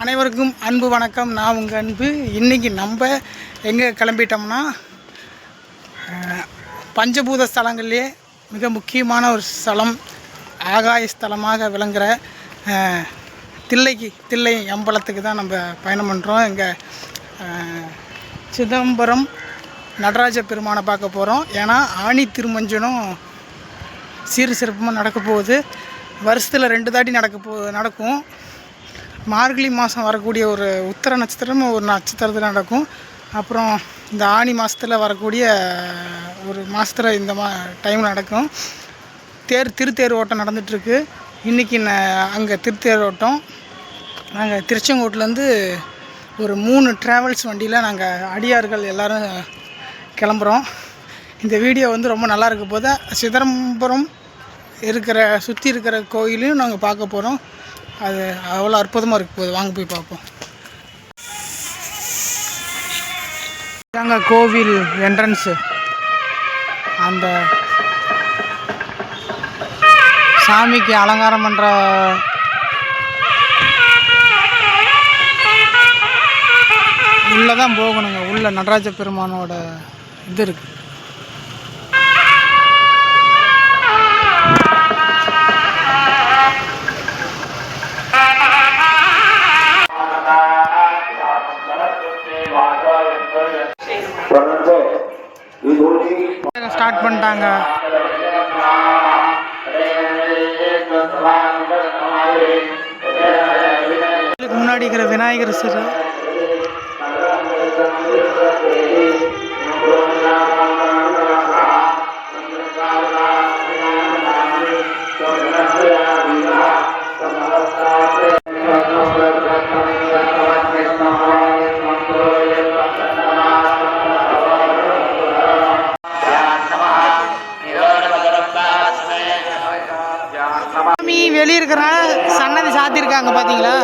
அனைவருக்கும் அன்பு வணக்கம். நான் உங்கள் அன்பு. இன்றைக்கி நம்ம எங்கே கிளம்பிட்டோம்னா பஞ்சபூத ஸ்தலங்கள்லேயே மிக முக்கியமான ஒரு ஸ்தலம், ஆகாய ஸ்தலமாக விளங்குகிற தில்லை அம்பலத்துக்கு தான் நம்ம பயணம் பண்ணுறோம். இங்கே சிதம்பரம் நடராஜ பெருமானை பார்க்க போகிறோம். ஏன்னா ஆணி திருமஞ்சனம் சீர் சிறப்புமாக நடக்க போகுது. வருஷத்தில் 2 தாட்டி நடக்கும். மார்கழி மாதம் வரக்கூடிய ஒரு உத்தர நட்சத்திரம் ஒரு நட்சத்திரத்தில் நடக்கும். அப்புறம் இந்த ஆணி மாதத்தில் வரக்கூடிய ஒரு மாதத்தில் இந்த டைமில் நடக்கும். திருத்தேர் ஓட்டம் நடந்துகிட்ருக்கு. இன்றைக்கி அங்கே திருத்தேர் ஓட்டம். நாங்கள் திருச்செங்கோட்டிலேருந்து ஒரு 3 ட்ராவல்ஸ் வண்டியில் நாங்கள் அடியார்கள் எல்லோரும் கிளம்புறோம். இந்த வீடியோ ரொம்ப நல்லா இருக்க போது. சிதம்பரம் சுற்றி இருக்கிற கோயிலையும் நாங்கள் பார்க்க போகிறோம். அது அவ்வளோ அற்புதமாக இருக்க போகுது. வாங்க போய் பார்ப்போம். இதாங்க கோவில் என்ட்ரன்ஸு. அந்த சாமிக்கு அலங்காரம் பண்ணுற உள்ளே தான் போகணுங்க. உள்ள நடராஜ பெருமானோட இது இருக்குது. ஸ்டார்ட் பண்ணிட்டாங்க. முன்னாடி இருக்கிற விநாயகர் சிலை வெளியே இருக்கிறனால சன்னதி சாத்திருக்காங்க. பார்த்தீங்களா?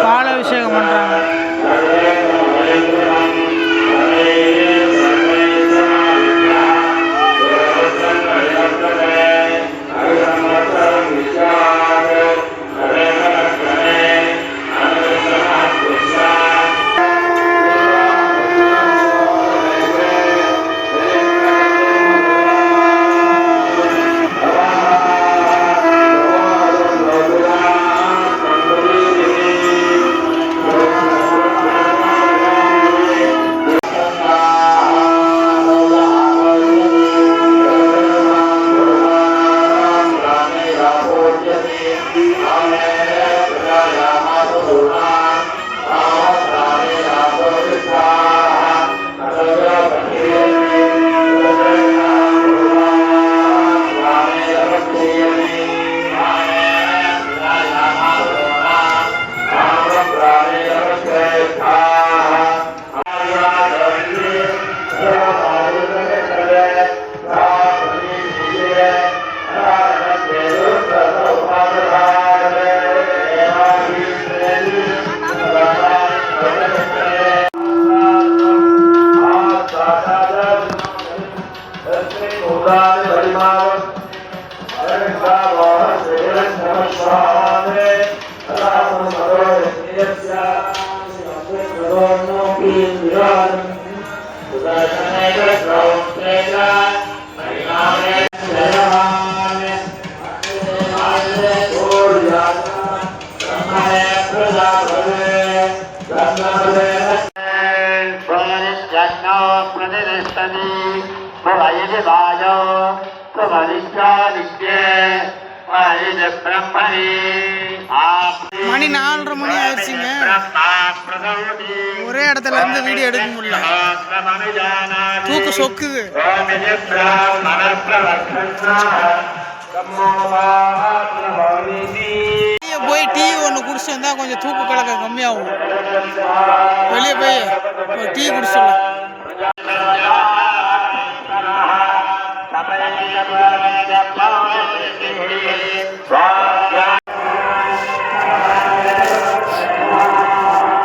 பாலாபிஷேகம் பண்ணுறாங்க. மணி 4:30 மணி ஆயிடுச்சுங்க. ஒரே இடத்துல இருந்து வீடியோ எடுக்க முடியல, தூக்கு சொக்குது. போய் டீ ஒன்று குடிச்சு வந்தா கொஞ்சம் தூக்கு கலக்க கம்மியாகும். வெளியே போய் ஒரு டீ குடிச்சிடலாம்.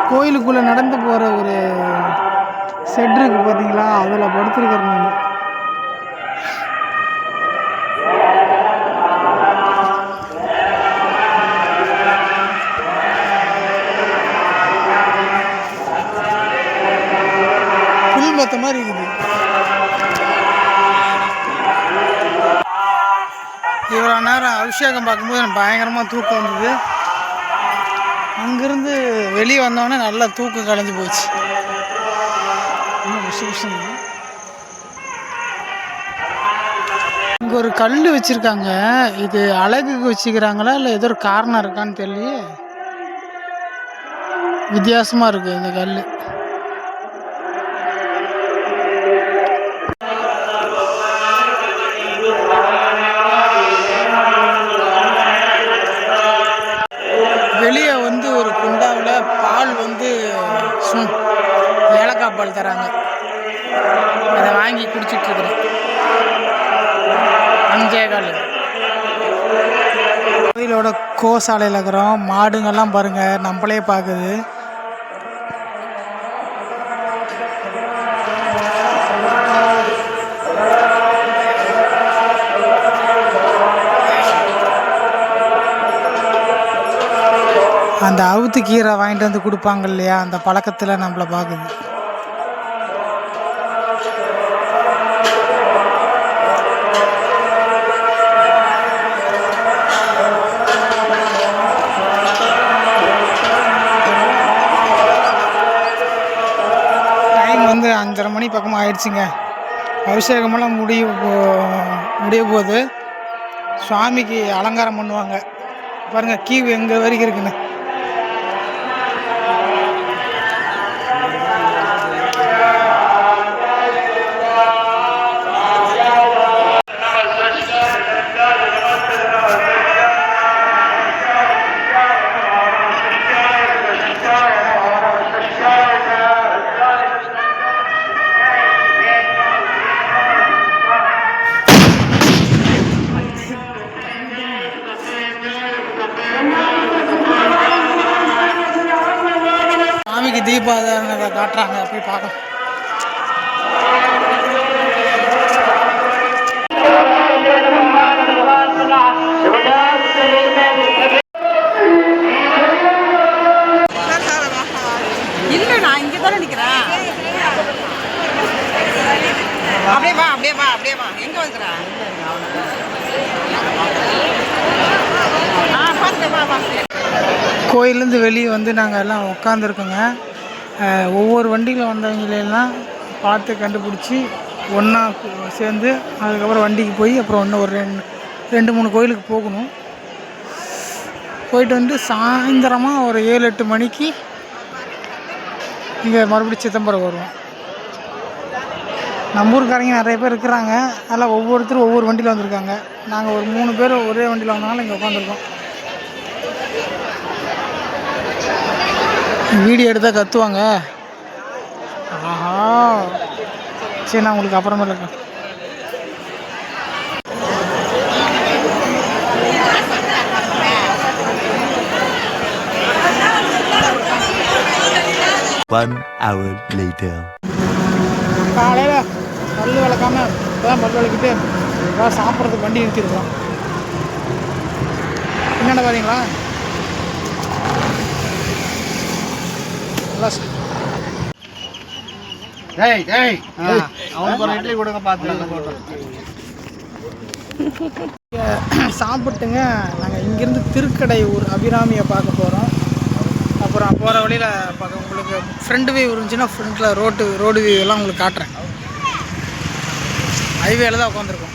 கோயிலுக்குள்ளே நடந்து போகிற ஒரு செட் இருக்கு பார்த்தீங்களா, அதில் படுத்துருக்கிறேன் நான். புல் மத்த மாதிரி இருக்குது. இவ்வளோ நேரம் அபிஷேகம் பார்க்கும்போது எனக்கு பயங்கரமாக தூக்கம் வந்தது. அங்கேருந்து வெளியே வந்தோடனே நல்லா தூக்கம் கலைஞ்சி போச்சு. இங்கே ஒரு கல் வச்சுருக்காங்க. இது அழகுக்கு வச்சுக்கிறாங்களா இல்லை ஏதோ ஒரு காரணம் இருக்கான்னு தெரியல, வித்தியாசமாக இருக்குது இந்த கல். வெளியே வந்து ஒரு குண்டாவில் பால் வந்து ஏலக்காய் பால் தராங்க, அதை வாங்கி குடிச்சிட்ருக்குறேன். 5:15 கோயிலோட கோசாலையில் இருக்கிறோம். மாடுங்கள்லாம் பாருங்கள், நம்மளே பார்க்குது. அந்த அவுத்து கீரை வாங்கிட்டு வந்து கொடுப்பாங்க இல்லையா, அந்த பழக்கத்தில் நம்மளை பார்க்குது. டைம் வந்து 5:30 மணி பக்கமாக ஆயிடுச்சுங்க. அபிஷேகமெல்லாம் முடிய போது சுவாமிக்கு அலங்காரம் பண்ணுவாங்க. பாருங்கள் கீவு எங்கே வரைக்கும் இருக்குன்னு. தீபாவளி காட்டுறாங்க, போய் பார்க்கலாம். இல்லை, நான் இங்கே தானே நிற்கிறேன். அப்படியே வா, அப்படியே வா, அப்படியே வா. எங்கே வந்துக்கிறேன்? பார்த்து வா வா. கோயிலேருந்து வெளியே வந்து நாங்கள் எல்லாம் உட்காந்துருக்கோங்க. ஒவ்வொரு வண்டியில் வந்தவங்களெல்லாம் பார்த்து கண்டுபிடிச்சி ஒன்றா சேர்ந்து அதுக்கப்புறம் வண்டிக்கு போய் அப்புறம் இன்னும் ஒரு 2-3 கோயிலுக்கு போகணும். போயிட்டு வந்து சாயந்தரமாக ஒரு 7-8 மணிக்கு இங்கே மறுபடியும் சிதம்பரம் வருவோம். நம்ம ஊருக்காரங்க நிறைய பேர் இருக்கிறாங்க, அதெல்லாம் ஒவ்வொருத்தரும் ஒவ்வொரு வண்டியில் வந்திருக்காங்க. நாங்கள் ஒரு 3 பேர் ஒரே வண்டியில் வந்தனால இங்கே உட்காந்துருக்கோம். வீடியோ எடுத்தால் கத்துவாங்க. ஆஹா, சரி நான் உங்களுக்கு அப்புறமே இருக்கேன். காலையில் பல் விளக்காமல் இப்போதான் பல் விளக்கிட்டு ஏதாவது சாப்பிட்றதுக்கு வண்டி நிறுத்திருக்கோம். என்னென்ன பாருங்களா, சாப்பிட்டுங்க. நாங்கள் இங்கேருந்து திருக்கடை ஊர் அபிராமியை பார்க்க போகிறோம். அப்புறம் போகிற வழியில் பார்க்க உங்களுக்கு ஃப்ரண்ட் வியூ இருந்துச்சுன்னா ஃப்ரண்ட்டில் ரோடு வியூ எல்லாம் உங்களுக்கு காட்டுறேன். ஹைவேல தான் உட்காந்துருக்கோம்.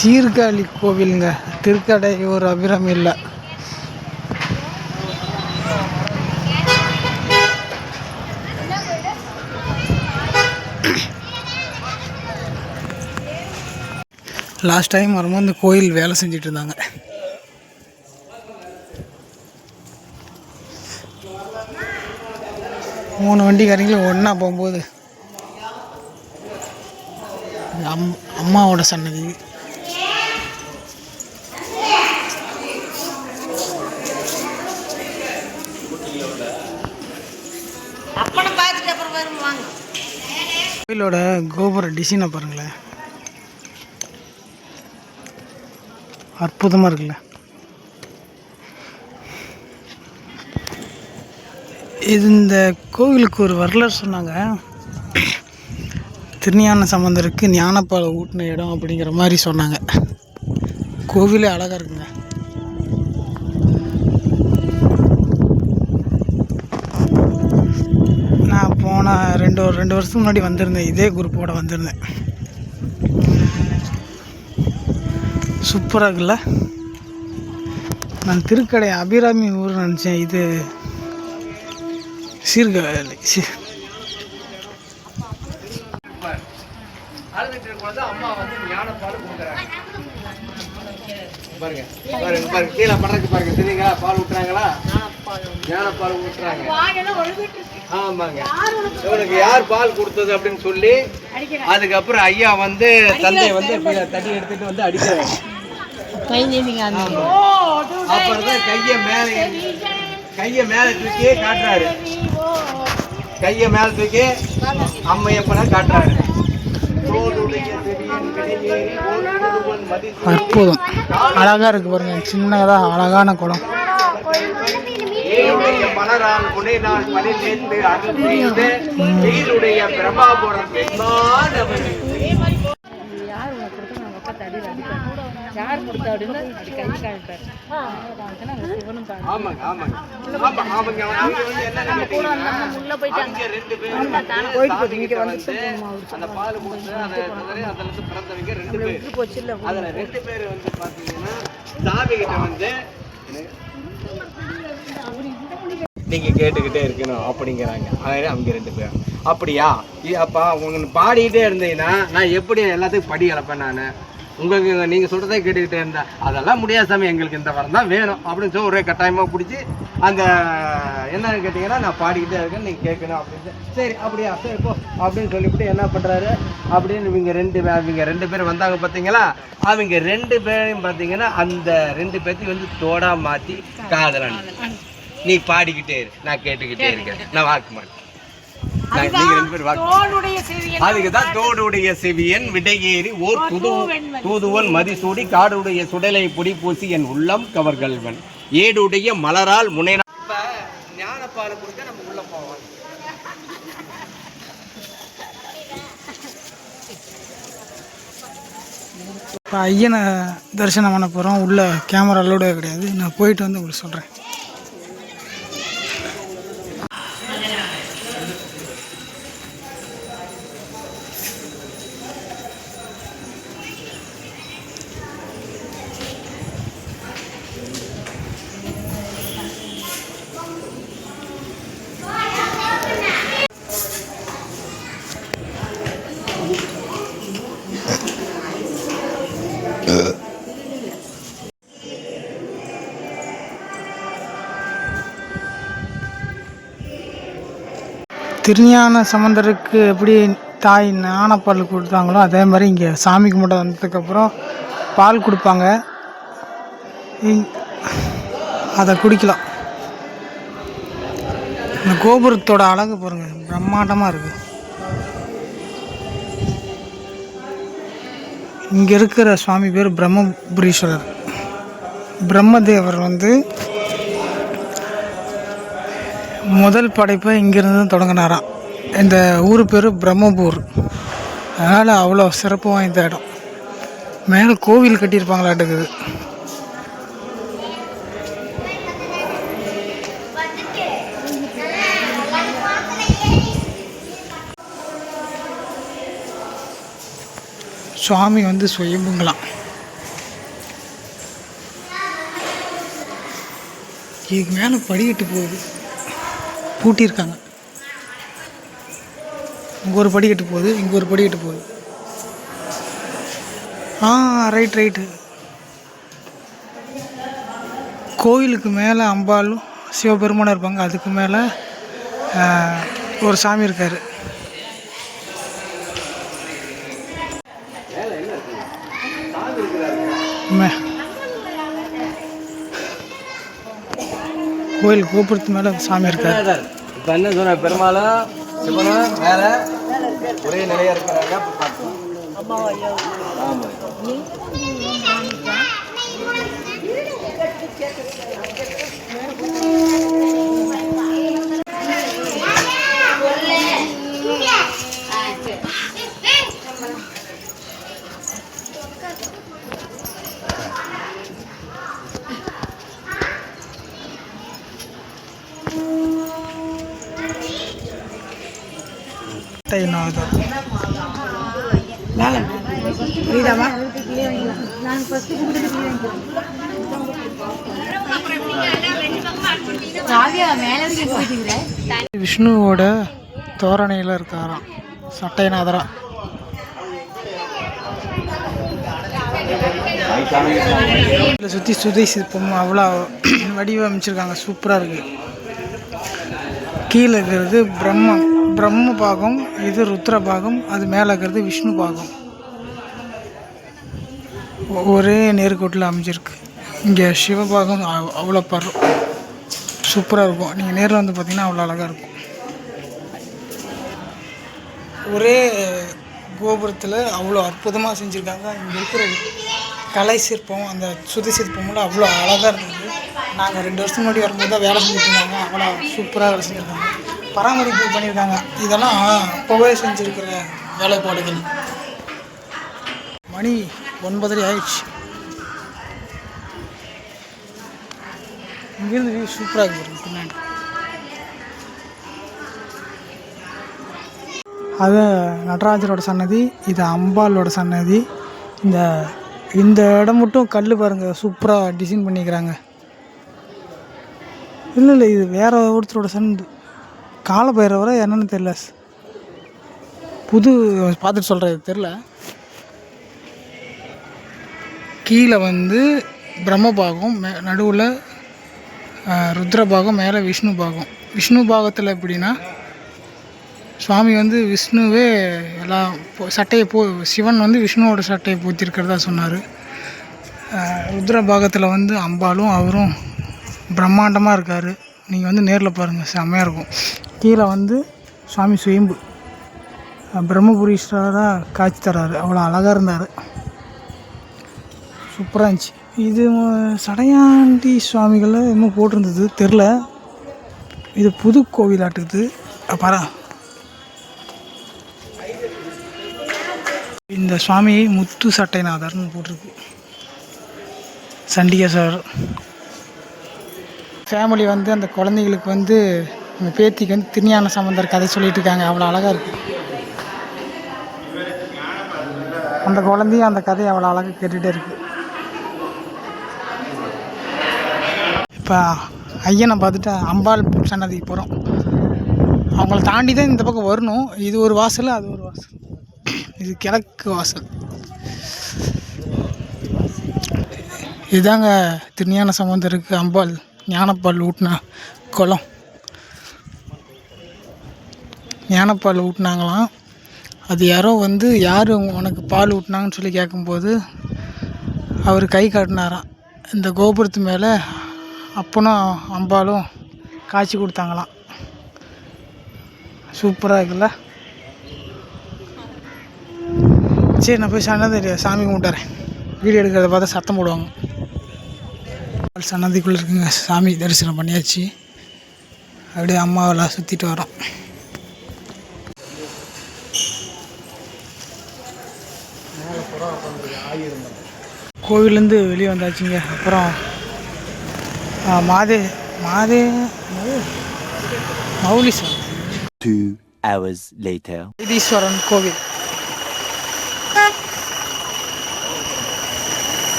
சீர்காழி கோவிலுங்க, திருக்கடையூர் அபிராமி இல்லை. லாஸ்ட் டைம் வரும்போது இந்த கோயில் வேலை செஞ்சுட்டு இருந்தாங்க. மூணு வண்டிக்காரங்களும் ஒன்றா போகும்போது அம்மாவோட சன்னதி. கோயிலோட கோபுர டிசைனை பாருங்களேன், அற்புதமாக இருக்குல்ல. இது இந்த கோவிலுக்கு ஒரு வரலாறு சொன்னாங்க. திருஞான சம்பந்தருக்கு ஞானப்பாலை ஊட்டின இடம் அப்படிங்கிற மாதிரி சொன்னாங்க. கோவிலே அழகாக இருக்குங்க. நான் போன ரெண்டு வருஷத்துக்கு முன்னாடி வந்திருந்தேன், இதே குரூப்போடு வந்திருந்தேன். சூப்பராக இருக்குல்ல. நான் திருக்கடை அபிராமி ஊர் நினச்சேன், இது சீர்காழி. அம்மா வந்து ஞானப்பால் கொடுக்குறாங்க பாருங்க, பாருங்க பாருங்க, கீழே படுறதுக்கு பாருங்க, தெரியுங்களா? பால் ஊட்டுறாங்களா? ஞானப்பால் ஊட்டுறாங்க. ஆமாங்க, இவனுக்கு யார் பால் கொடுத்தது அப்படின்னு சொல்லி அதுக்கப்புறம் ஐயா வந்து தந்தை வந்து தண்ணி எடுத்துட்டு வந்து அடிக்கிறாங்க. அப்புறம் தான் கையை மேலே தூக்கி காட்டுறாரு. கையை மேலே தூக்கி அம்மையப்பனை காட்டுறாரு. அற்புதம், அழகா இருக்கு பாருங்க. சின்னதா அழகான குளம். மலரால் முனைநாள் பணி சேர்ந்து அருள் செய்து நீருடைய பிரபாபுரம் நீங்க கேட்டுக்கிட்டே இருக்கணும் அப்படிங்கிறாங்க. அவங்க 2 பேர் அப்படியா? அப்பா உங்க பாடிக்கிட்டே இருந்தீங்கன்னா நான் எப்படி எல்லாத்துக்கும் படி இழப்பேன்? நான் உங்களுக்கு நீங்க சொல்றதே கேட்டுக்கிட்டே இருந்தேன். அதெல்லாம் முடியாத சாமி, எங்களுக்கு இந்த வரம் தான் வேணும் அப்படின்னு சொல்லி ஒரே கட்டாயமா பிடிச்சி அந்த என்னன்னு கேட்டீங்கன்னா நான் பாடிக்கிட்டே இருக்கேன், நீங்க கேட்கணும் அப்படின்னு. சரி அப்படியா, சரி போ அப்படின்னு சொல்லிவிட்டு என்ன பண்றாரு அப்படின்னு இவங்க 2 பேர் வந்தாங்க பார்த்தீங்களா? அவங்க 2 பேரையும் பார்த்தீங்கன்னா அந்த 2 பேர்த்தையும் வந்து தோடா மாத்தி காதலன், நீ பாடிக்கிட்டே இரு, நான் கேட்டுக்கிட்டே இருக்கேன், நான் வாக்கு மாட்டேன். அதுக்குதான் தோடுடைய செவியன் விடையேறி ஓர் தூதுவன் மதிசூடி காடுடைய சுடலை பொடி பூசி என் உள்ளம் கவர்கள்வன் ஏடுடைய மலரால் முனைனா. ஞானப்பாலை கொடுக்க நம்ம உள்ள போவோம். இப்போ ஐயனை தரிசனம் பண்ண போகிறோம். உள்ள கேமராலோட கிடையாது, நான் போயிட்டு வந்து உங்களுக்கு சொல்கிறேன். திருஞான சம்பந்தருக்கு எப்படி தாய் ஞானப்பால் கொடுத்தாங்களோ அதே மாதிரி இங்கே சாமி கும்பிட வந்ததுக்கப்புறம் பால் கொடுப்பாங்க, அதை குடிக்கலாம். இந்த கோபுரத்தோட அழகு பாருங்கள், பிரம்மாண்டமாக இருக்குது. இங்கே இருக்கிற சுவாமி பேர் பிரம்மபுரீஸ்வரர். பிரம்மதேவர் வந்து முதல் படைப்பை இங்கேருந்து தொடங்கினாராம். இந்த ஊர் பேர் பிரம்மபூர். அதனால் அவ்வளோ சிறப்பு வாய்ந்த இடம். மேலே கோவில் கட்டியிருப்பாங்களாட்டுக்குது. சுவாமி வந்து சுயம்புங்களாம். இதுக்கு மேலே படிக்கட்டு போகுது, பூட்டியிருக்காங்க. இங்கே ஒரு படிக்கட்டு போகுது, இங்கே ஒரு படிக்கட்டு போகுது. ரைட்டு. கோயிலுக்கு மேலே அம்பாலும் சிவபெருமானும் இருப்பாங்க. அதுக்கு மேலே ஒரு சாமி இருக்கார். கோயில் கோபுரத்து மேலே சாமி இருக்காரு. இப்போ என்ன சொன்ன, பெருமாளும் சிவனும் மேலே ஒரே நிலையாக இருக்கிறாங்க. அப்போ பார்த்தோம். ஆமாம். விஷ்ணுவோட தோரணையில் இருக்காராம் சட்டைநாதரா. இதில் சுற்றி சுதை சிற்பம் அவ்வளோ வடிவமைச்சிருக்காங்க, சூப்பராக இருக்குது. கீழே இருக்கிறது பிரம்ம பாகம், இது ருத்ர பாகம், அது மேலே இருக்கிறது விஷ்ணு பாகம். ஒரே நேர்கோட்டில் அமைஞ்சிருக்கு. இங்கே சிவபாகம் அவ்வளோ சூப்பராக இருக்கும். நீங்கள் நேரில் வந்து பார்த்தீங்கன்னா அவ்வளோ அழகாக இருக்கும். ஒரே கோபுரத்தில் அவ்வளோ அற்புதமாக செஞ்சுருக்காங்க. இங்கே இருக்கிற கலை சிற்பம், அந்த சுதை சிற்பமெல்லாம் அவ்வளோ அழகாக இருந்தது. நாங்கள் 2 வருஷம் முன்னாடி வரும்போது தான் வேலை செஞ்சுட்டு இருந்தாங்க. அவ்வளோ சூப்பராக வேலை செஞ்சுருக்காங்க, பராமரிப்பு பண்ணியிருக்காங்க. இதெல்லாம் அப்போவே செஞ்சுருக்கிற வேலைப்பாடுகள். மணி 9:30 ஆயிடுச்சு. இங்கேருந்து வியூ சூப்பராக இருக்குது பின்னாடி. அது நடராஜரோட சன்னதி, இது அம்பாலோட சன்னதி. இந்த இடம் மட்டும் கல் பாருங்கள், சூப்பராக டிசைன் பண்ணிக்கிறாங்க. இல்லை இது வேற ஒருத்தரோட சன்னதி, காலபைரவரை என்னன்னு தெரியல, புது பார்த்துட்டு சொல்கிறது தெரில. கீழே வந்து பிரம்மபாகம், நடுவில் ருத்ரபாகம், மேலே விஷ்ணு பாகம். விஷ்ணு பாகத்தில் எப்படின்னா சுவாமி வந்து விஷ்ணுவே எல்லாம் சட்டையை சிவன் வந்து விஷ்ணுவோட சட்டையை போத்திருக்கிறதா சொன்னார். ருத்ர பாகத்தில் வந்து அம்பாலும் அவரும் பிரம்மாண்டமாக இருக்கார். நீங்கள் வந்து நேரில் பாருங்கள், செம்மையாக இருக்கும். கீழே வந்து சுவாமி சுயம்பு பிரம்மபுரீஸ்வரராக காட்சி தர்றாரு. அவ்வளோ அழகாக இருந்தார், சூப்பராக இருந்துச்சு. இது சடையாண்டி சுவாமிகள் இன்னும் போட்டிருந்தது தெரில. இது புது கோவிலாட்டுக்குது. பாரா, இந்த சுவாமி முத்து சட்டைநாதர்னு போட்டிருக்கு. சண்டிகேஸ்வரர் ஃபேமிலி வந்து அந்த குழந்தைங்களுக்கு வந்து எங்கள் பேத்திக்கு வந்து திருஞான சம்பந்தர் கதை சொல்லிட்டு இருக்காங்க. அவ்வளோ அழகாக இருக்குது. அந்த குழந்தையும் அந்த கதையை அவ்வளோ அழகாக கேட்டுகிட்டே இருக்குது. இப்போ ஐயனை பார்த்துட்டு அம்பாள் சன்னதிக்கு போகிறோம். அவங்கள தாண்டி தான் இந்த பக்கம் வரணும். இது ஒரு வாசல், அது ஒரு வாசல். இது கிழக்கு வாசல். இதுதாங்க திருஞான சம்பந்தருக்கு அம்பாள் ஞானப்பால் ஊட்டின குளம். ஞானப்பால் ஊட்டினாங்களாம். அது யாரோ வந்து யார் உனக்கு பால் ஊட்டினாங்கன்னு சொல்லி கேட்கும்போது அவர் கை காட்டினாராம். இந்த கோபுரத்து மேலே அப்பனும் அம்பாலும் காட்சி கொடுத்தாங்களாம். சூப்பராக இருக்குல்ல? சரி, நான் போய் சாமி கும்பிட்டுறேன். வீடியோ எடுக்கிறத பார்த்தா சத்தம் போடுவாங்க. சன்னதிக்குள்ளே இருக்குங்க. சாமி தரிசனம் பண்ணியாச்சு. அப்படியே அம்மாவெல்லாம் சுற்றிட்டு வரோம். கோவிலேருந்து வெளியே வந்தாச்சுங்க. அப்புறம் மௌலீஸ்வரன் 2 hours later. வைத்தீஸ்வரன் கோவில்.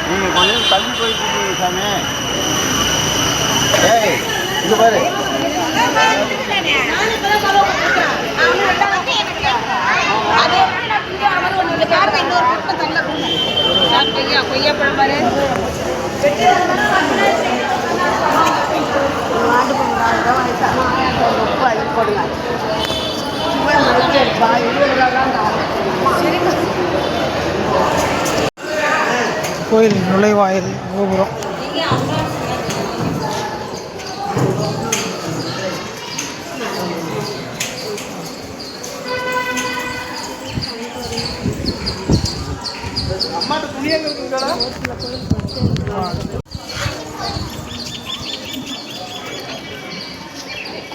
நீங்கள் கொஞ்சம் தள்ளி போய் கூப்பிடுங்க சாமி. ஏய் இங்கே பாரு. கொய்யாப்பழம் பாரு. கோயில் நுழைவாயில் கோபுரம்.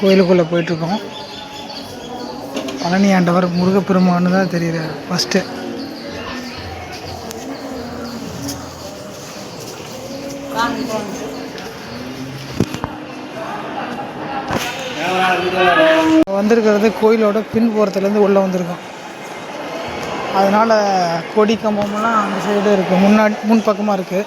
கோயிலுக்குள்ளே போயிட்டுருக்கோம். பழனி ஆண்டவர் முருகப்பெருமான்னு தான் தெரியுது ஃபஸ்ட்டு. வந்திருக்கிறது கோயிலோட பின்புறத்துலேருந்து உள்ளே வந்திருக்கோம். அதனால் கொடி கம்பமெல்லாம் அந்த சைடு இருக்குது, முன் பக்கமாக இருக்குது.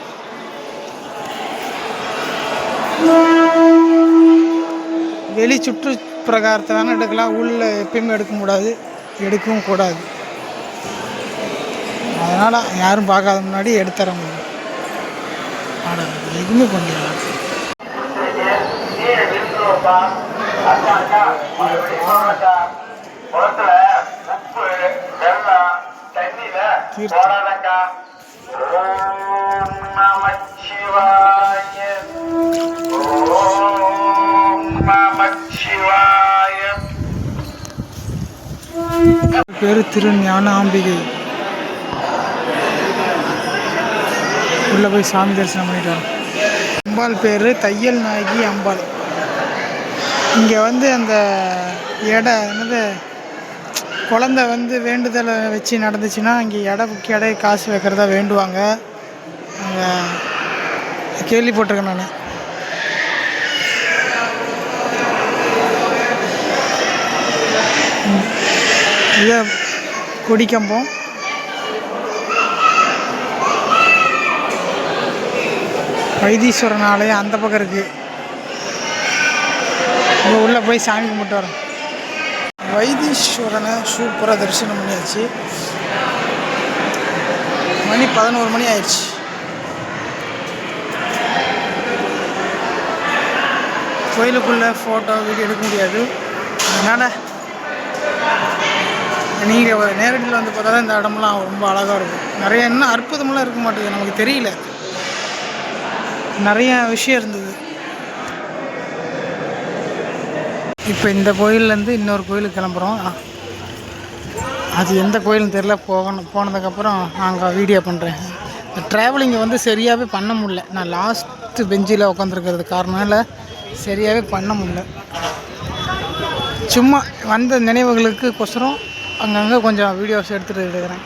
வெளி சுற்று பிரகாரத்தை வேணால் எடுக்கலாம், உள்ளே எப்பயுமே எடுக்க முடியாது, எடுக்கவும் கூடாது. அதனால் யாரும் பார்க்காத முன்னாடி எடுத்துற முடியும். ஆனால் எதுவுமே பண்ணிடலாம். பேர் திரு ஞானாம்பிகை. உள்ளே போய் சாமி தரிசனம் பண்ணிட்டு வரோம். அம்பாள் பேர் தையல் நாயகி அம்பாள். இங்கே வந்து அந்த என்னது குழந்தை வேண்டுதலை வச்சு நடந்துச்சுன்னா இங்கே எடை காசு வைக்கிறதா வேண்டுவாங்க. அங்கே கேள்விப்பட்டிருக்கேன் நான். இதை கொடிக்கம்பம். வைத்தீஸ்வரன் ஆலயம் அந்த பக்கம் இருக்குது. இங்கே உள்ளே போய் சாமி கும்பிட்டு வரோம். வைத்தீஸ்வரனை சூப்பராக தரிசனம் பண்ணியாச்சு. மணி 11 மணி ஆயிடுச்சு. கோயிலுக்குள்ளே ஃபோட்டோ வீடியோ எடுக்க முடியாது. அதனால் நீங்கள் நேரடியில் வந்து பார்த்தா தான் இந்த இடமெல்லாம் ரொம்ப அழகாக இருக்கும். நிறைய இன்னும் அற்புதமெல்லாம் இருக்க மாட்டேங்குது, நமக்கு தெரியல. நிறைய விஷயம் இருந்தது. இப்போ இந்த கோயிலேருந்து இன்னொரு கோயிலுக்கு கிளம்புறோம். அது எந்த கோயில்னு தெரியல. போனதுக்கப்புறம் நாங்கள் வீடியோ பண்ணுறேன். ட்ராவலிங்கை சரியாகவே பண்ண முடியல. நான் லாஸ்ட்டு பெஞ்சில் உட்காந்துருக்கிறது காரணம் சரியாகவே பண்ண முடியல. சும்மா வந்த நினைவுகளுக்கு கொசரம் அங்கங்கே கொஞ்சம் வீடியோஸ் எடுத்துகிட்டு இருக்கிறேன்.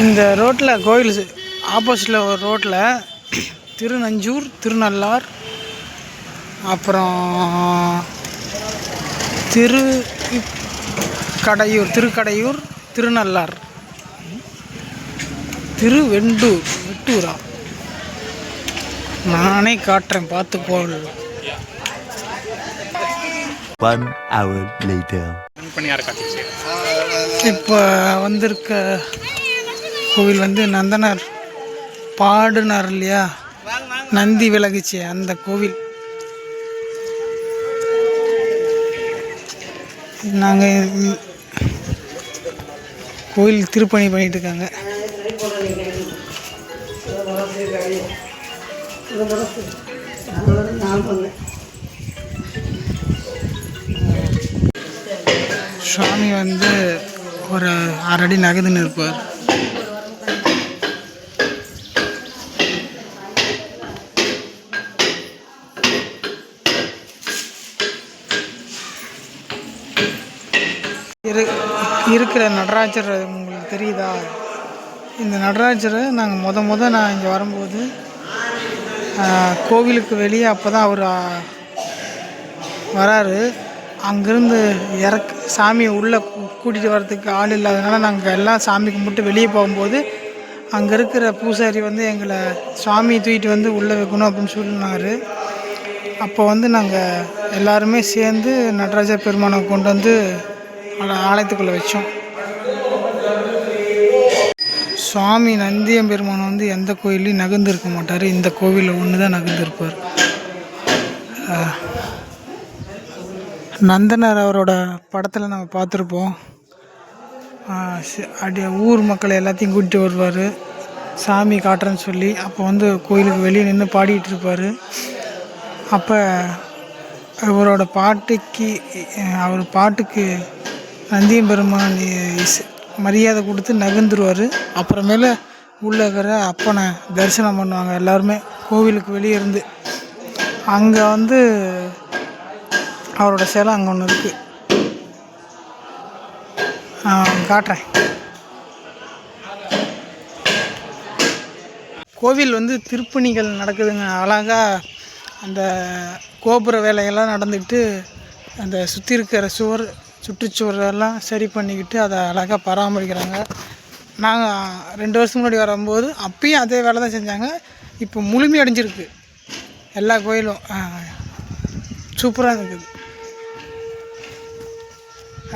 இந்த ரோட்டில் கோயில் ஆப்போசிட்டில் ஒரு ரோட்டில் திருநஞ்சூர், திருநள்ளார், அப்புறம் திருக்கடையூர், திருநள்ளார், வெட்டூரா நானே காட்டுறேன், பார்த்து போல். 1 hour later. இப்போ வந்திருக்க கோவில் நந்தனார் பாடுனார் இல்லையா, நந்தி விலகுச்சு அந்த கோவில். நாங்கள் கோயில் திருப்பணி பண்ணிட்டு இருக்காங்க. சுவாமி ஒரு 6 அடி நகர்ந்துன்னு இருப்பார். இருக்கிற நடராஜர் உங்களுக்கு தெரியுதா? இந்த நடராஜரை நாங்கள் நான் இங்கே வரும்போது கோவிலுக்கு வெளியே அப்போ தான் அவர் வராரு. அங்கேருந்து சாமியை உள்ளே கூட்டிகிட்டு வரதுக்கு ஆள் இல்லாதனால நாங்கள் எல்லாம் சாமி கும்பிட்டு வெளியே போகும்போது அங்கே இருக்கிற பூசாரி வந்து எங்களை சாமி தூக்கிட்டு வந்து உள்ளே வைக்கணும் அப்படின்னு சொன்னார். அப்போ வந்து நாங்கள் எல்லாருமே சேர்ந்து நடராஜ பெருமானை கொண்டு வந்து ஆலயத்துக்குள்ளே வச்சோம். சுவாமி நந்தியம் பெருமான் வந்து எந்த கோயிலையும் நகர்ந்துருக்க மாட்டார். இந்த கோவிலில் ஒன்று தான் நகர்ந்துருப்பார். நந்தனர் அவரோட படத்தில் நம்ம பார்த்துருப்போம். அப்படியே ஊர் மக்களை எல்லாத்தையும் கூட்டிகிட்டு வருவார் சாமி காட்டுறேன்னு சொல்லி. அப்போ வந்து கோயிலுக்கு வெளியே நின்று பாடிட்டு இருப்பார். அப்போ அவரோட அவர் பாட்டுக்கு நந்தியம் பெருமான் மரியாதை கொடுத்து நகர்ந்துருவார். அப்புறமேல உள்ளே இருக்கிற அப்பனை தரிசனம் பண்ணுவாங்க எல்லாருமே கோவிலுக்கு வெளியே இருந்து. அங்கே வந்து அவரோட சிலை அங்கே ஒன்று இருக்குது, காட்டுறேன். கோவில் வந்து திருப்பணிகள் நடக்குதுங்க. அழகாக அந்த கோபுர வேலையெல்லாம் நடந்துக்கிட்டு அந்த சுற்றி இருக்கிற சுற்றுச்சுவரெல்லாம் சரி பண்ணிக்கிட்டு அதை அழகாக பராமரிக்கிறாங்க. நாங்கள் 2 வருஷத்துக்கு முன்னாடி வரும்போது அப்பயும் அதே வேலை தான் செஞ்சாங்க. இப்போ முழுமை அடைஞ்சிருக்கு எல்லா கோயிலும், சூப்பராக இருக்குது.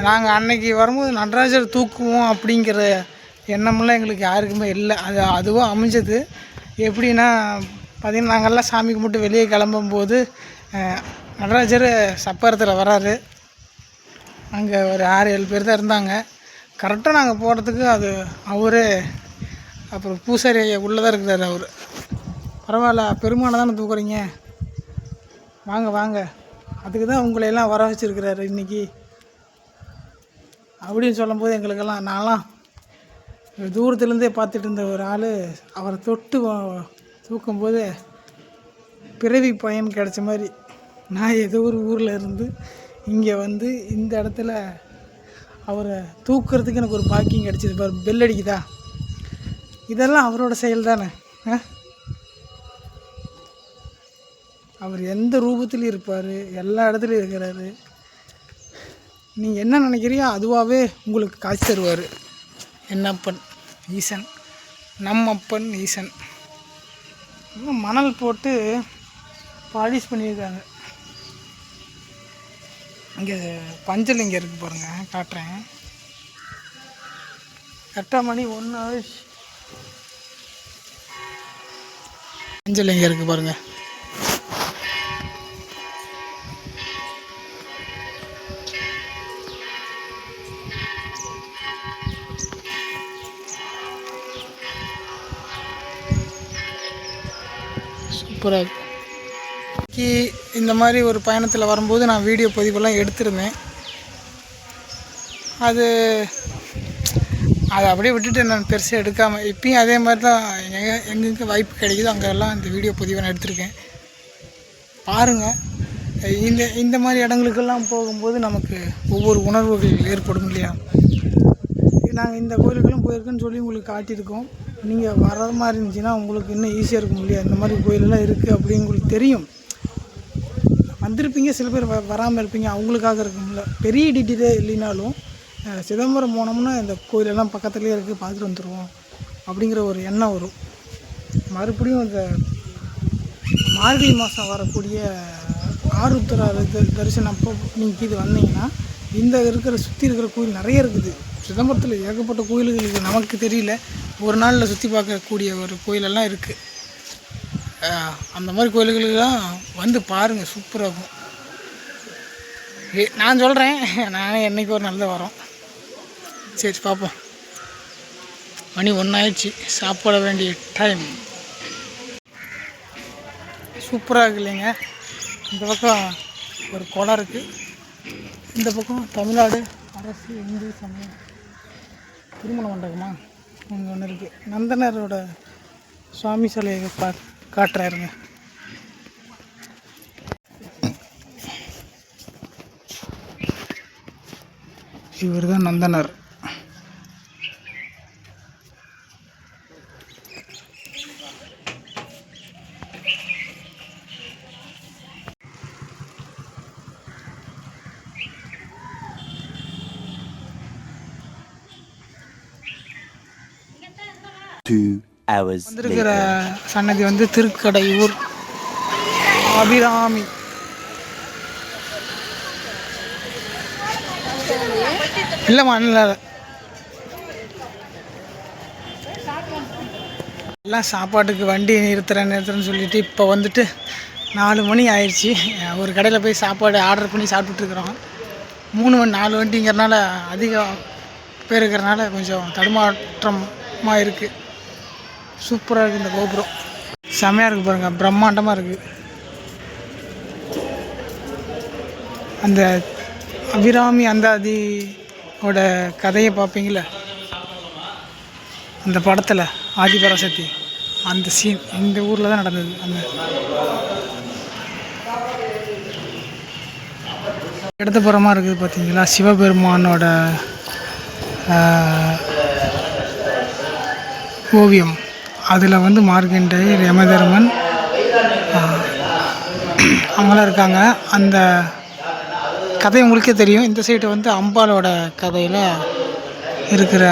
நாங்கள் அன்னைக்கு வரும்போது நடராஜர் தூக்குவோம் அப்படிங்கிற எண்ணமெல்லாம் எங்களுக்கு யாருக்குமே இல்லை. அதுவும் அமைஞ்சது. எப்படின்னா பார்த்திங்கன்னா நாங்கள்லாம் சாமி கும்பிட்டு வெளியே கிளம்பும்போது நடராஜர் சப்பரத்தில் வராரு. அங்கே ஒரு 6-7 பேர் தான் இருந்தாங்க. கரெக்டாக நாங்கள் போகிறதுக்கு அவரே அப்புறம் பூசாரி ஐயா உள்ளே தான் இருக்கிறார். அவர் பரவாயில்ல பெருமானை தானே தூக்குறீங்க, வாங்க வாங்க, அதுக்கு தான் உங்களையெல்லாம் வர வச்சுருக்கிறாரு இன்றைக்கி அப்படின்னு சொல்லும்போது எங்களுக்கெல்லாம், நான்லாம் தூரத்துலேருந்தே பார்த்துட்டு இருந்த ஒரு ஆள் அவரை தொட்டு தூக்கும்போது பிறவி பயன் கிடச்ச மாதிரி நான் ஏதோ ஒரு ஊரில் இருந்து இங்கே வந்து இந்த இடத்துல அவரை தூக்குறதுக்கு எனக்கு ஒரு பாக்கியம் கிடச்சிது. பாரு பெல் அடிக்குதா, இதெல்லாம் அவரோட செயல் தானே. அவர் எந்த ரூபத்துலையும் இருப்பார், எல்லா இடத்துலையும் இருக்கிறாரு. நீங்கள் என்ன நினைக்கிறியோ அதுவாகவே உங்களுக்கு காட்சி தருவார். என்னப்பன் ஈசன், நம்மப்பன் ஈசன். மணல் போட்டு பாலிஷ் பண்ணியிருக்காங்க. இங்கே பஞ்சல் இங்கே இருக்குது பாருங்கள், காட்டுறேன். கரெக்டாக மணி 1 ஆச்சு. பஞ்சல் இங்கே இருக்குது பாருங்கள். சூப்பராக இந்த மாதிரி ஒரு பயணத்தில் வரும்போது நான் வீடியோ பதிவெல்லாம் எடுத்திருந்தேன். அதை அப்படியே விட்டுட்டு நான் பெருசாக எடுக்காமல் இப்பயும் அதே மாதிரி தான் எங்கெங்கே வாய்ப்பு கிடைக்குதோ அங்கெல்லாம் இந்த வீடியோ பதிவை நான் எடுத்திருக்கேன். பாருங்கள், இந்த மாதிரி இடங்களுக்கெல்லாம் போகும்போது நமக்கு ஒவ்வொரு உணர்வுகள் ஏற்படும் இல்லையா. நாங்கள் இந்த கோயிலுக்கெல்லாம் போயிருக்கோன்னு சொல்லி உங்களுக்கு காட்டியிருக்கோம். நீங்கள் வர மாதிரி இருந்துச்சுன்னா உங்களுக்கு இன்னும் ஈஸியாக இருக்கும் இல்லையா. இந்த மாதிரி கோயிலெல்லாம் இருக்குது அப்படின்னு உங்களுக்கு தெரியும். வந்திருப்பீங்க, சில பேர் வராமல் இருப்பீங்க, அவங்களுக்காக இருக்கும்ல. பெரிய டீட்டெயிலே இல்லைனாலும் சிதம்பரம் போனோம்னா இந்த கோயிலெல்லாம் பக்கத்துலேயே இருக்குது, பார்த்துட்டு வந்துடுவோம் அப்படிங்கிற ஒரு எண்ணம் வரும். மறுபடியும் இந்த மார்கழி மாதம் வரக்கூடிய ஆருத்ரா தரிசனம் அப்போ நீங்கள் இது வந்தீங்கன்னா இந்த சுற்றி இருக்கிற கோயில் நிறைய இருக்குது. சிதம்பரத்தில் ஏகப்பட்ட கோயில்களுக்கு நமக்கு தெரியல, ஒரு நாளில் சுற்றி பார்க்கக்கூடிய ஒரு கோயிலெல்லாம் இருக்குது. அந்த மாதிரி கோயில்களுக்கெல்லாம் வந்து பாருங்கள், சூப்பராக இருக்கும். நான் சொல்கிறேன், நானே என்றைக்கு ஒரு நாள் தான் வரோம். சரி பார்ப்போம். மணி 1 ஆயிடுச்சு, சாப்பிட வேண்டிய டைம். சூப்பராக இருக்கு இல்லைங்க. இந்த பக்கம் ஒரு குளம் இருக்குது, இந்த பக்கம் தமிழ்நாடு அரசு இந்து சமயம் திருமண மண்டபமா இங்கே ஒன்று இருக்குது. நந்தனரோட சுவாமி சிலையை காட்டுறாருங்க. இவர் தான் நந்தனர். 2 hours வந்திருக்கிற later. சன்னதி வந்து திருக்கடையூர் அபிராமி. இல்லைம்மா இல்லை எல்லாம் சாப்பாட்டுக்கு வண்டி நிறுத்துறேன்னு சொல்லிட்டு இப்போ வந்துட்டு 4 மணி ஆயிடுச்சு. ஒரு கடையில் போய் சாப்பாடு ஆர்டர் பண்ணி சாப்பிட்டுட்ருக்குறோம். 3 மணி 4 வண்டிங்கிறனால அதிகம் பேர் இருக்கிறனால கொஞ்சம் தடுமாற்றமாக இருக்குது. சூப்பராக இருக்குது இந்த கோபுரம், செமையாக இருக்குது பாருங்கள், பிரம்மாண்டமாக இருக்குது. அந்த அபிராமி அந்தாதியோட கதையை பார்ப்பீங்களே அந்த படத்தில், ஆதிபராசக்தி, அந்த சீன் இந்த ஊரில் தான் நடந்தது. அந்த இடதுபுறமாக இருக்குது பார்த்தீங்களா, சிவபெருமானோட ஓவியம். அதில் வந்து மார்க்கண்டேயர், யமதர்மன் அவங்களாம் இருக்காங்க. அந்த கதை உங்களுக்கே தெரியும். இந்த சைடு வந்து அம்பாலோட கதையில் இருக்கிற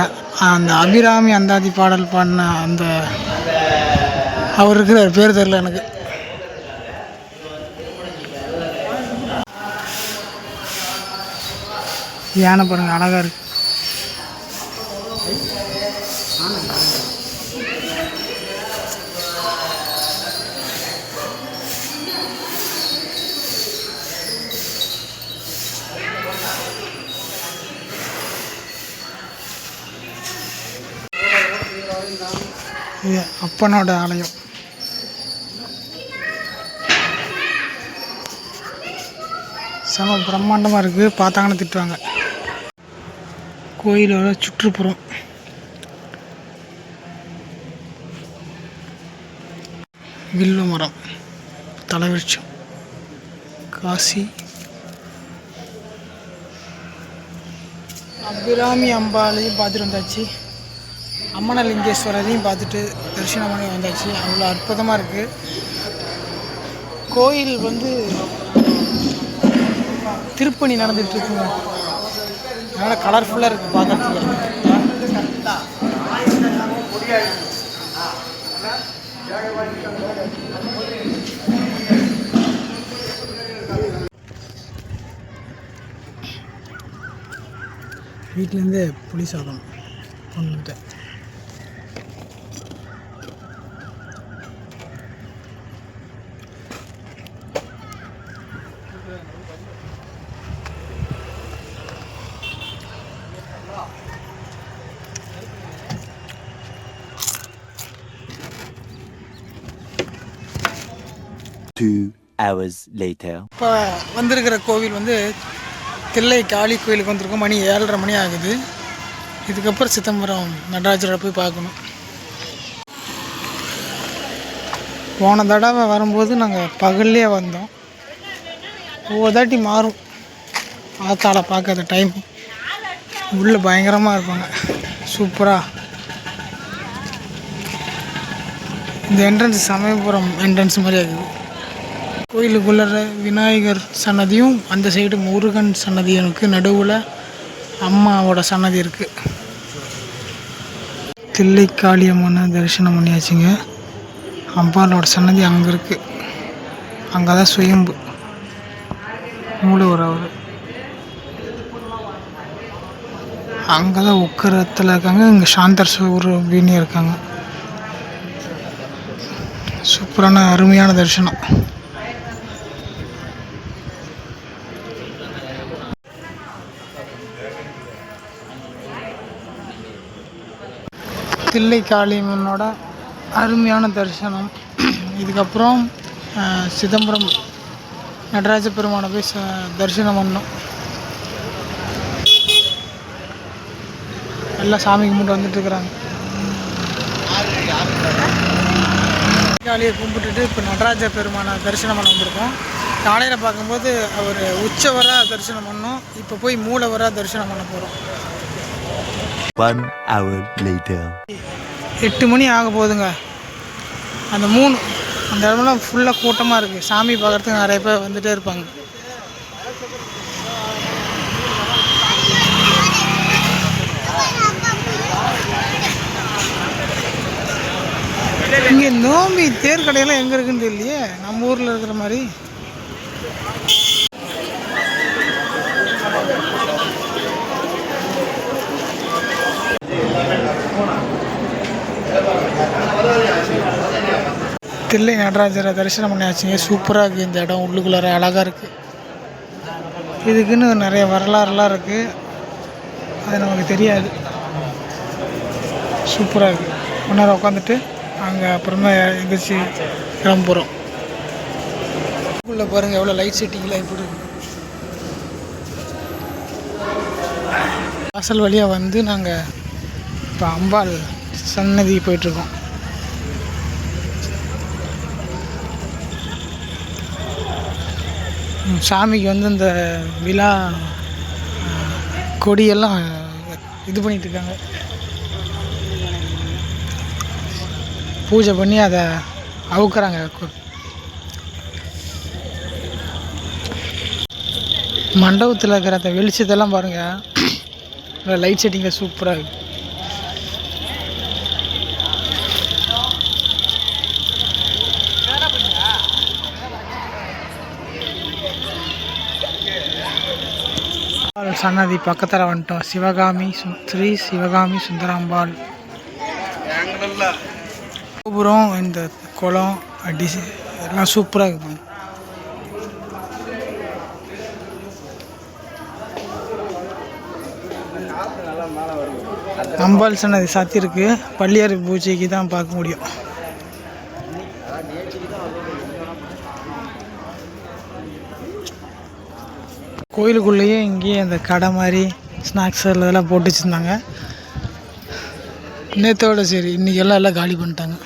அந்த அபிராமி அந்தாதி பாடல் பாடின அந்த அவர் இருக்கிற பேர் தெரில எனக்கு. யானை பாருங்க, அழகாக இருக்கு. இது அப்பனோட ஆலயம். செம பிரம்மாண்டமாக இருக்குது, பார்த்தாங்கன்னு திட்டுவாங்க. கோயிலோட சுற்றுப்புறம் வில்லு மரம், தலைவிருட்சம், காசி அபிராமி அம்பாலையும் பார்த்துட்டு வந்தாச்சு. அம்மனலிங்கேஸ்வரரையும் பார்த்துட்டு தரிசனம் பண்ணி வந்தாச்சு. அவ்வளோ அற்புதமாக இருக்குது கோயில். வந்து திருப்பணி நடந்துகிட்ருக்குங்க, அதனால் கலர்ஃபுல்லாக இருக்குது பார்க்குறதுக்கு. வீட்டிலேருந்தே புளி சாதம் கொண்டுட்டேன். hours later. இப்போ வந்திருக்கிற கோவில் வந்து தில்லை காளி கோயிலுக்கு வந்திருக்கோம். மணி 7:30 மணி ஆகுது. இதுக்கப்புறம் சிதம்பரம் நடராஜரை போய் பார்க்கணும். போன தடவை வரும்போது நாங்கள் பகல்லே வந்தோம். ஒவ்வொரு தாட்டி மாறும் ஆத்தாளை பார்க்காத டைம். உள்ளே பயங்கரமாக இருப்பாங்க, சூப்பராக. இந்த என்ட்ரன்ஸ் சமயபுரம் என்ட்ரன்ஸ் மாதிரி இருக்குது. கோயிலுக்குள்ள விநாயகர் சன்னதியும் அந்த சைடு முருகன் சன்னதியும் இருக்குது. நடுவில் அம்மாவோட சன்னதி இருக்குது. தில்லை காளியம்மனை தரிசனம் பண்ணியாச்சுங்க. அம்பாலோட சன்னதி அங்கே இருக்குது. அங்கே தான் சுயம்பு மூலவர் அவர். அங்கே தான் உக்கரத்தில் இருக்காங்க. இங்கே சாந்தர் சூரபின்னு இருக்காங்க. சூப்பரான அருமையான தரிசனம். தில்லை காளியம்மனோட அருமையான தரிசனம். இதுக்கப்புறம் சிதம்பரம் நடராஜ பெருமானை போய் தரிசனம் பண்ணோம். எல்லாம் சாமி கும்பிட்டு வந்துட்டுருக்குறாங்க. காளியை கும்பிட்டுட்டு இப்போ நடராஜ பெருமானை தரிசனம் பண்ண வந்திருக்கோம். காலையில் பார்க்கும்போது அவர் உச்சவராக தரிசனம் பண்ணோம். இப்போ போய் மூலவராக தரிசனம் பண்ண போகிறோம். 1 hour later. 8 மணி ஆக போகுதுங்க. அந்த இடமெல்லாம் ஃபுல்லாக கூட்டமாக இருக்குது. சாமி பார்க்குறதுக்கு நிறைய பேர் வந்துகிட்டே இருப்பாங்க. இங்கே நோம்பி தேர் கடையெல்லாம் எங்கே இருக்குன்னு தெரியலையே, நம்ம ஊரில் இருக்கிற மாதிரி. தில்லை நடராஜரை தரிசனம் பண்ணியாச்சுங்க. சூப்பராக இருக்குது இந்த இடம், உள்ளுக்குள்ளார அழகாக இருக்குது. இதுக்குன்னு நிறைய வரலாறுலாம் இருக்குது, அது நமக்கு தெரியாது. சூப்பராக இருக்குது. கொஞ்ச நேரம் உட்காந்துட்டு அங்கே அப்புறமா எந்திரிச்சு கிளம்ப போகிறோம். உள்ளே பாருங்கள் எவ்வளோ லைட் செட்டிங்லாம் இப்படி இருக்கு. வாசல் வழியாக வந்து நாங்கள் இப்போ அம்பாள் சன்னதி போயிட்டுருக்கோம். சாமிக்கு வந்து இந்த விழா கொடியெல்லாம் இது பண்ணிகிட்ருக்காங்க, பூஜை பண்ணி அதை அவுக்குறாங்க. மண்டபத்தில் இருக்கிற அந்த வெளிச்சத்தெல்லாம் பாருங்கள், லைட் செட்டிங்கில் சூப்பராக இருக்குது. சன்னதி பக்கத்தில் வந்துட்டோம். சிவகாமி ஸ்ரீ சிவகாமி சுந்தராம்பாள் கோபுரம், இந்த குளம் எல்லாம் சூப்பராக இருக்கும். அம்பாள் சன்னதி சாத்தியிருக்கு. பள்ளியார் பூஜைக்கு தான் பார்க்க முடியும். கோயிலுக்குள்ளேயே இங்கேயே அந்த கடை மாதிரி ஸ்நாக்ஸ் இதெல்லாம் போட்டு வச்சுருந்தாங்க. நேற்றோட சரி இன்றைக்கி எல்லாம் காலி பண்ணிட்டாங்க.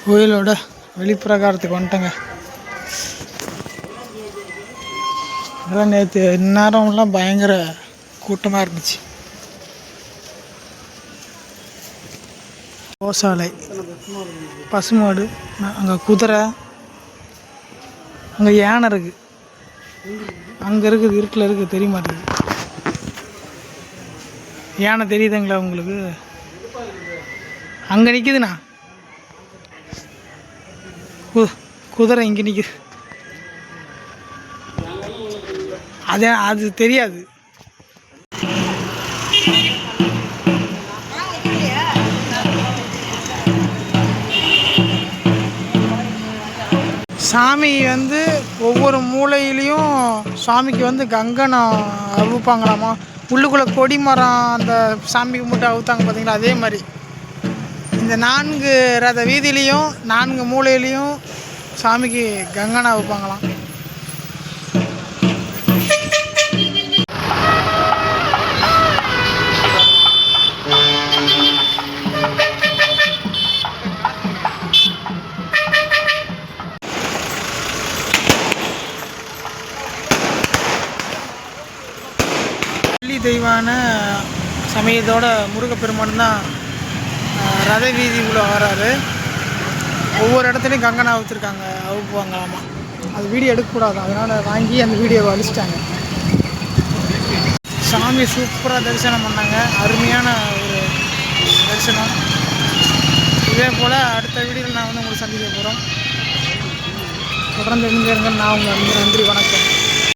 கோயிலோட வெளிப்பிரகாரத்துக்கு வந்துட்டேங்க. அதான் நேற்று இந்நேரம்லாம் பயங்கர கூட்டமாக இருந்துச்சு. கோசாலை, பசுமாடு, அங்கே குதிரை, அங்கே யானை இருக்குது, அங்கே இருக்குது, இருட்டில் இருக்குது, தெரிய மாட்டேங்குது. யானை தெரியுதுங்களா உங்களுக்கு? அங்கே நிற்குதுண்ணா, குதிரை இங்கே நிற்குது. அது தெரியாது. சாமி வந்து ஒவ்வொரு மூலையிலையும் சாமிக்கு வந்து கங்கணம் அவுப்பாங்களாமா. உள்ளுக்குள்ளே கொடி மரம் அந்த சாமிக்கு மட்டும் அவுத்தாங்க பார்த்தீங்களா, அதே மாதிரி இந்த 4 ரத வீதியிலையும் 4 மூலையிலையும் சாமிக்கு கங்கணம் அவுப்பாங்களாம். தெய்வான சமயத்தோட முருகப்பெருமான் தான் ரத வீதி உள்ள வராரு. ஒவ்வொரு இடத்துலையும் கங்கணம் அவுத்துருக்காங்க, அவுப்புவாங்களாமா. அது வீடியோ எடுக்கக்கூடாது, அதனால் வாங்கி அந்த வீடியோவை அழிச்சிட்டாங்க. சாமி சூப்பராக தரிசனம் பண்ணாங்க, அருமையான ஒரு தரிசனம். இதே போல் அடுத்த வீடியோவில் நான் வந்து உங்களுக்கு சந்திக்க போகிறோம். தொடர்ந்து இருங்க. நான் உங்கள் நன்றி, வணக்கம்.